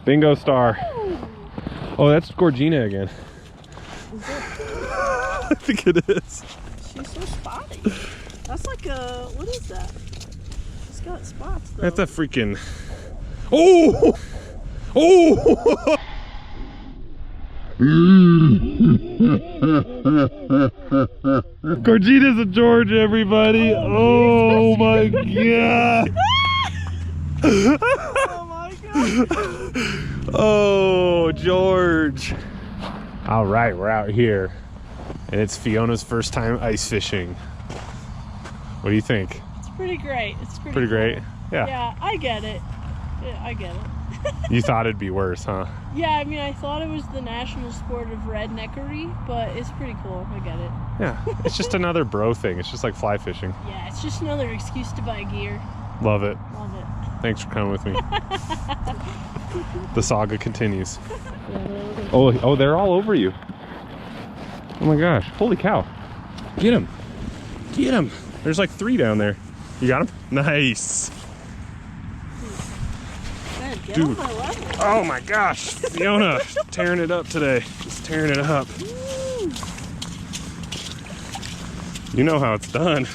Bingo star. Oh, that's Gorgina again. Is it? I think it is. She's so spotty. That's like a, what is that? It's got spots though. That's a freaking... Oh! Oh! Gorgina's a George, everybody. Oh my god. Oh my god. Oh, George. All right, we're out here. And it's Fiona's first time ice fishing. What do you think? It's pretty great. It's pretty Pretty great? cool. Yeah. Yeah, I get it. Yeah, I get it. You thought it'd be worse, huh? Yeah, I mean, I thought it was the national sport of redneckery, but it's pretty cool. I get it. Yeah. It's just another bro thing. It's just like fly fishing. Yeah, it's just another excuse to buy gear. Love it. Love it. Thanks for coming with me. The saga continues. Oh, they're all over you. Oh my gosh. Holy cow. Get him. Get him. There's like 3 down there. You got him? Nice. Man, get Dude. on my level. Oh my gosh. Fiona, tearing it up today. Just tearing it up. Woo. You know how it's done.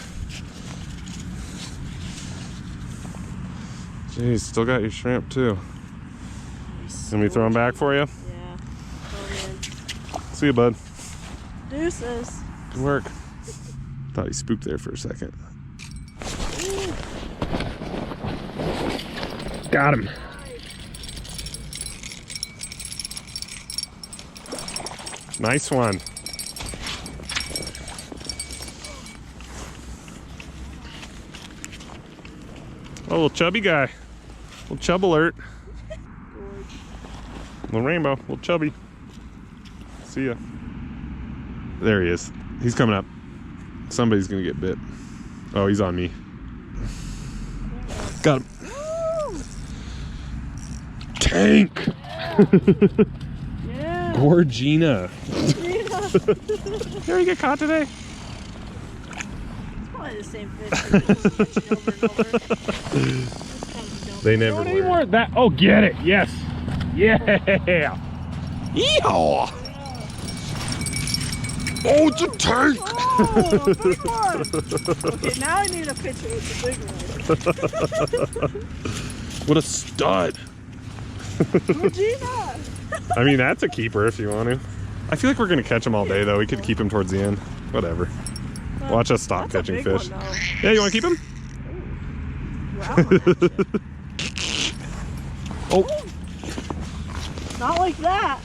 Jeez, still got your shrimp too. Nice. Let me throw them back for you. Yeah. Throw 'em in. See you, bud. Deuces. Good work. Thought he spooked there for a second. Ooh. Got him. Nice one. Oh, little chubby guy. Little chub alert. Gorge. Little rainbow. Little chubby. See ya. There he is. He's coming up. Somebody's gonna get bit. Oh, he's on me. Got him. Woo. Tank! Yeah. Gorgina. Yeah. Did you get caught today? Probably the same fish. They're just switching over and over. Just kind of don't- They never Don't need were. more of that. Oh, get it. Yes. Yeah. Yeehaw! Oh, it's a tank! Oh, big one. Okay, now I need a picture with the big one. What a stud! Regina! I mean, that's a keeper if you want to. I feel like we're gonna catch him all day though. We could keep him towards the end. Whatever. Watch us stop That's a catching big fish. one, though. Yeah, you want to keep him? Wow, that shit. Oh, Not like that.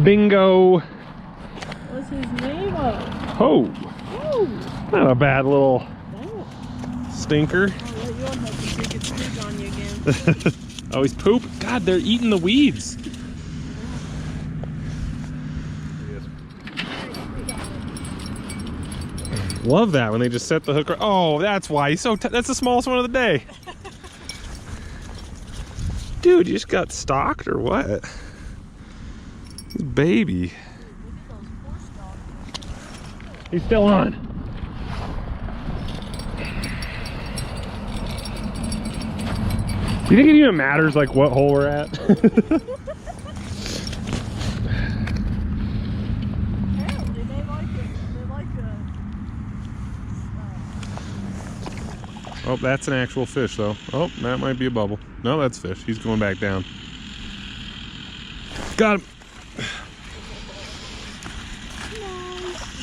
bingo! What's his name? Oh, Oh, not a bad little damn. stinker. Oh, yeah, you won't have to take its food on you again. Oh, he's poop. God, they're eating the weeds. Love that when they just set the hook. Oh, that's why he's so. That's the smallest one of the day. Dude, you just got stalked or what? Baby. He's still on. Do you think it even matters like what hole we're at? Apparently, they like it. They like Oh, that's an actual fish though. Oh, that might be a bubble. No, that's fish. He's going back down. Got him.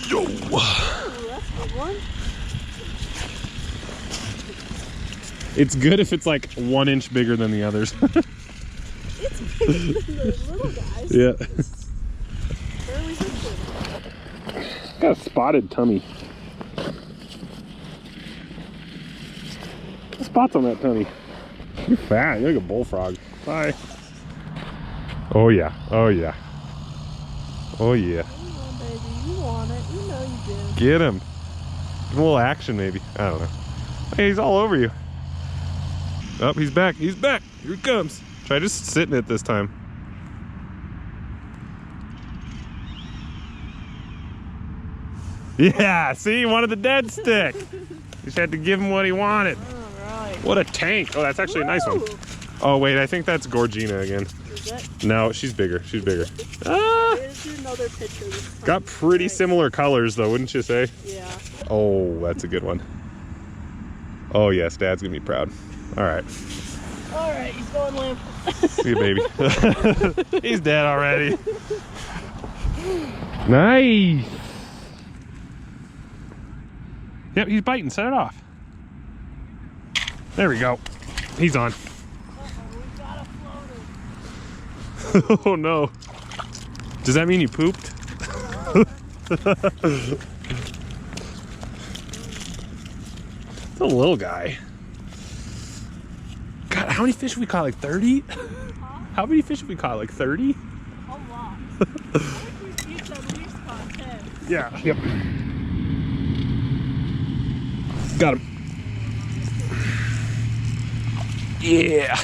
Yo. Ooh, that's a good one. It's good if it's like 1 inch bigger than the others. It's bigger than those little guys. Yeah. It's barely hit them. Got a spotted tummy. Spots on that tummy. You're fat. You're like a bullfrog. Bye. Oh yeah. Oh yeah. Oh yeah. Come on, baby. You want it. You know you do. Get him. Give him a little action maybe. I don't know. Hey, he's all over you. Oh, he's back. He's back. Here he comes. Try just sitting it this time. Yeah, see, he wanted the dead stick. Just had to give him what he wanted. All right. What a tank. Oh, that's actually a nice one. Woo! Oh wait, I think that's Gorgina again. Is it? No, she's bigger. She's bigger. Ah! There's another picture this time. Got pretty similar colors though, wouldn't you say? Yeah. Oh, that's a good one. Oh yes, Dad's gonna be proud. All right. All right, he's going limp. See you, baby. He's dead already. Nice. Yep, he's biting. Set it off. There we go. He's on. We got a floater. Oh no. Does that mean you pooped? It's a little guy. God, how many fish have we caught? Like 30? Huh? How many fish have we caught? Like 30? A lot. I think we've used at least caught 10. Yeah. Yep. Got him. Yeah.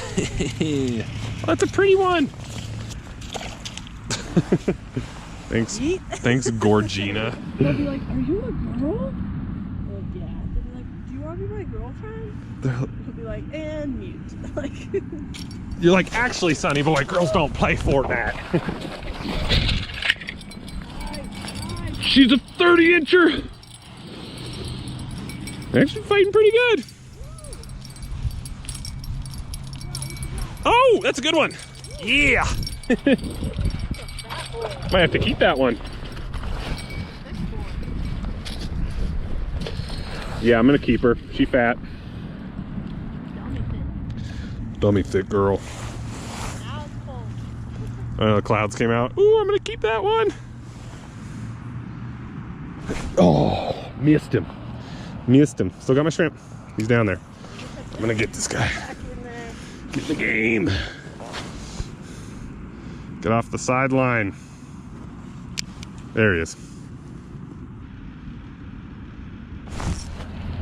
Oh, that's a pretty one. Thanks. Yeet. Thanks, Gorgina. They'll be like, are you a girl? Like, yeah. They'll be like, do you want to be my girlfriend? He'll be like, and mute. Like, You're like, actually, Sonny boy, girls don't play Fortnite. She's a 30-incher. Actually fighting pretty good. Oh, that's a good one. Yeah. Might have to keep that one. Yeah, I'm gonna keep her. She fat. Dummy thick girl. now it's cold. The clouds came out. Ooh, I'm gonna keep that one. Oh, missed him. Missed him. Still got my shrimp. He's down there. I'm gonna get this guy. Back in there. Get the game. Get off the sideline. There he is.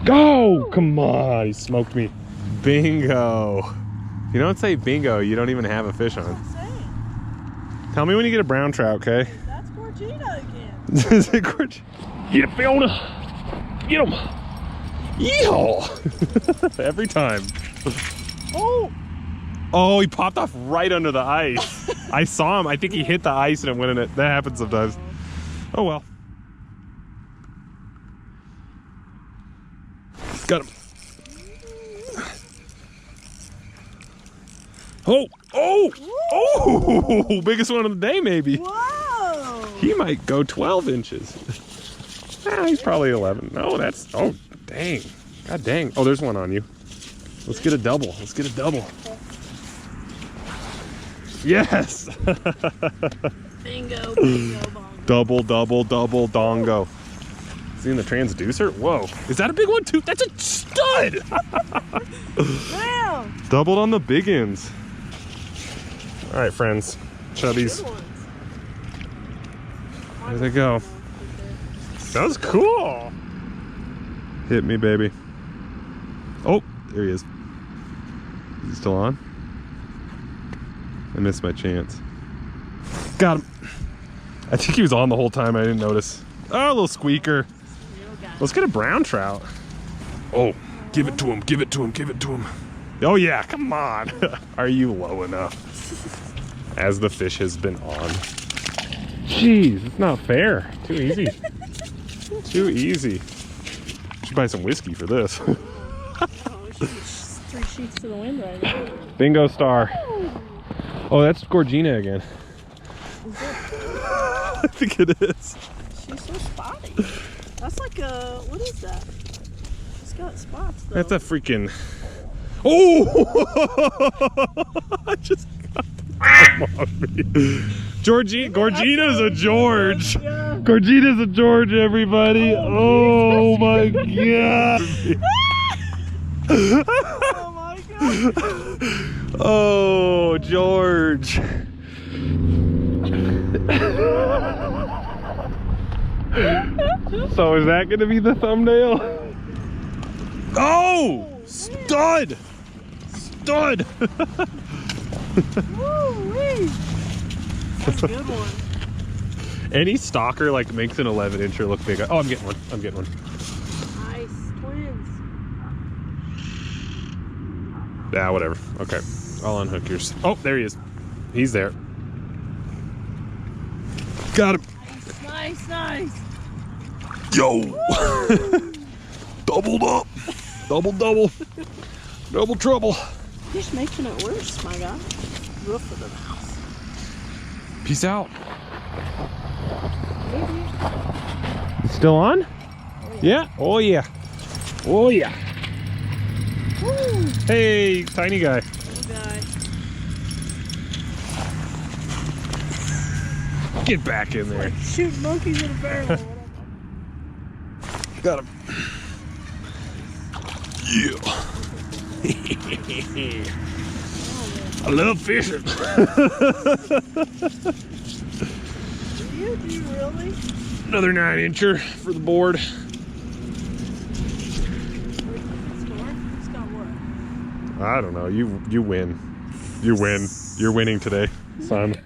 Go! Come on, he smoked me. Bingo. If you don't say bingo, you don't even have a fish on. That's what I'm saying. Tell me when you get a brown trout, okay? That's Gorgina again. Is it gorgeous? Get it, Fiona. Get him. Yeehaw. Every time. Oh! Oh, he popped off right under the ice. I saw him. I think he hit the ice and it went in it. That happens sometimes. Oh well. Got him. Oh! Oh! Oh! Biggest one of the day, maybe. Whoa! He might go 12 inches. Ah, he's probably 11. No, that's... Oh, dang. God dang. Oh, there's one on you. Let's get a double. Let's get a double. Yes! Bingo, bingo, bongo. Double, double, double, dongo. Seeing the transducer? Whoa. Is that a big one too? That's a stud! Wow! Doubled on the big ends. All right, friends. Chubbies. Good ones. There they go. That was cool. Hit me, baby. Oh, there he is. Is he still on? I missed my chance. Got him. I think he was on the whole time. I didn't notice. Oh, a little squeaker. Let's get a brown trout. Oh, give it to him. Give it to him. Give it to him. Oh, yeah. Come on. Are you low enough? As the fish has been on. Jeez, it's not fair. Too easy. Too easy. Should buy some whiskey for this. Oh, she's 3 sheets to the wind right now. Bingo star. Oh, that's Gorgina again. I think it is. She's so spotty. That's like a, what is that? It's got spots though. That's a freaking... Oh! I just got them off me. Gorgina's a George. Yeah. Gorgina's a George, everybody. Oh my god. Oh my god. Oh, George. So is that gonna be the thumbnail? Oh! Stud! Stud! Woo-wee. That's a good one. Any stalker like makes an 11-incher look big. Oh, I'm getting one. I'm getting one. Nice twins. Yeah, whatever. Okay. I'll unhook yours. Oh, there he is. He's there. Got him. Nice, nice. Yo. Doubled up. Double. Double trouble. Just making it worse, my God. Roof of the house. Peace out. Still on? Yeah. Oh yeah. Oh yeah. Woo. Hey, tiny guy. Little guy. Get back in there. Like shoot monkeys in a barrel. Got him. Yeah. I love fishing. Do you really? Another 9-incher for the board. Who's got what? I don't know. You win. You win. You're winning today, son.